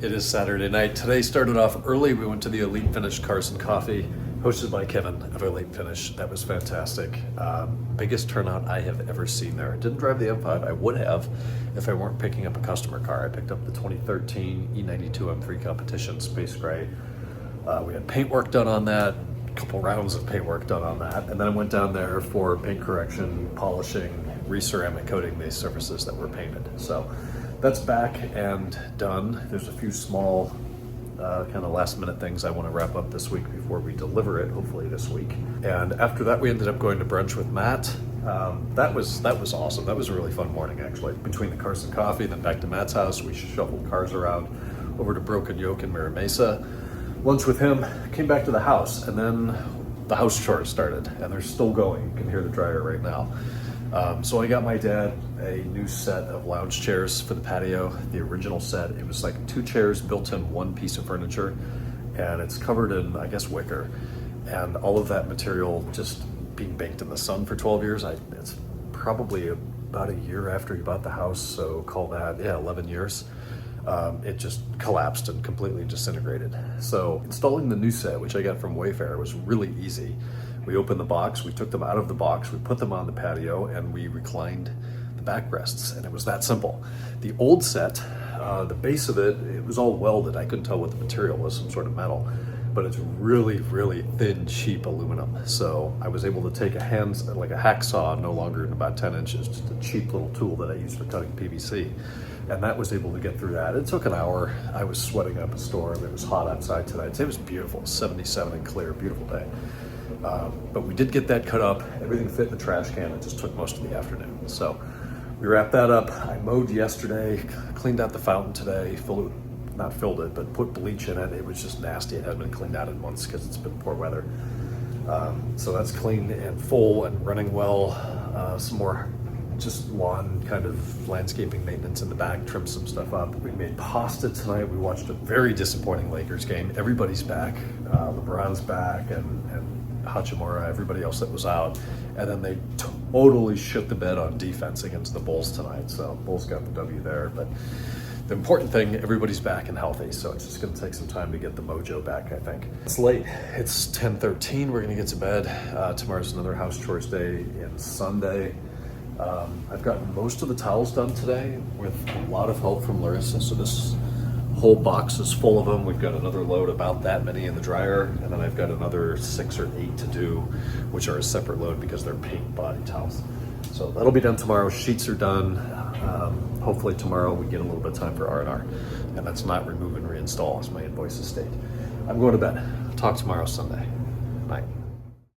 It is Saturday night. Today started off early. We went to the Elite Finish Cars and Coffee, hosted by Kevin of Elite Finish. That was fantastic. Biggest turnout I have ever seen there. Didn't drive the M5. I would have if I weren't picking up a customer car. I picked up the 2013 E92 M3 Competition Space Gray. We had paint work done on that, a couple rounds of paint work done on that, and then I went down there for paint correction, polishing, re-ceramic coating these surfaces that were painted. So that's back and done. There's a few small kind of last minute things I want to wrap up this week before we deliver it, hopefully this week. And after that, we ended up going to brunch with Matt. That was awesome. That was a really fun morning, actually. Between the Cars and Coffee, then back to Matt's house, we shuffled cars around over to Broken Yoke in Mira Mesa. Lunch with him, came back to the house, and then the house chores started, and they're still going. You can hear the dryer right now. So I got my dad a new set of lounge chairs for the patio, the original set. It was like 2 chairs built in one piece of furniture, and it's covered in, I guess, wicker. And all of that material just being baked in the sun for 12 years. It's probably about a year after he bought the house, so call that, 11 years. It just collapsed and completely disintegrated. So installing the new set, which I got from Wayfair, was really easy. We opened the box, we took them out of the box, we put them on the patio, and we reclined the backrests, and it was that simple. The old set, the base of it, it was all welded. I couldn't tell what the material was, some sort of metal, but it's really, really thin, cheap aluminum. So I was able to take a hacksaw, no longer than about 10 inches, just a cheap little tool that I use for cutting PVC. And that was able to get through that. It took an hour. I was sweating up a storm. It was hot outside tonight. It was beautiful, 77 and clear, beautiful day. But we did get that cut up. Everything fit in the trash can. It just took most of the afternoon. So we wrapped that up. I mowed yesterday, cleaned out the fountain today, not filled it, but put bleach in it. It was just nasty. It hadn't been cleaned out in months because it's been poor weather. So that's clean and full and running well. Some more just lawn kind of landscaping maintenance in the back, trim some stuff up. We made pasta tonight. We watched a very disappointing Lakers game. Everybody's back. LeBron's back and Hachimura, everybody else that was out. And then they totally shit the bed on defense against the Bulls tonight. So Bulls got the W there. But the important thing, everybody's back and healthy. So it's just gonna take some time to get the mojo back, I think. It's late, it's 10:13. We're gonna get to bed. Tomorrow's another house chores day and Sunday. I've gotten most of the towels done today with a lot of help from Larissa. So this whole box is full of them. We've got another load, about that many in the dryer, and then I've got another 6 or 8 to do, which are a separate load because they're paint body towels. So that'll be done tomorrow. Sheets are done. Hopefully tomorrow we get a little bit of time for R&R, and that's not remove and reinstall as my invoices state. I'm going to bed. Talk tomorrow, Sunday. Night.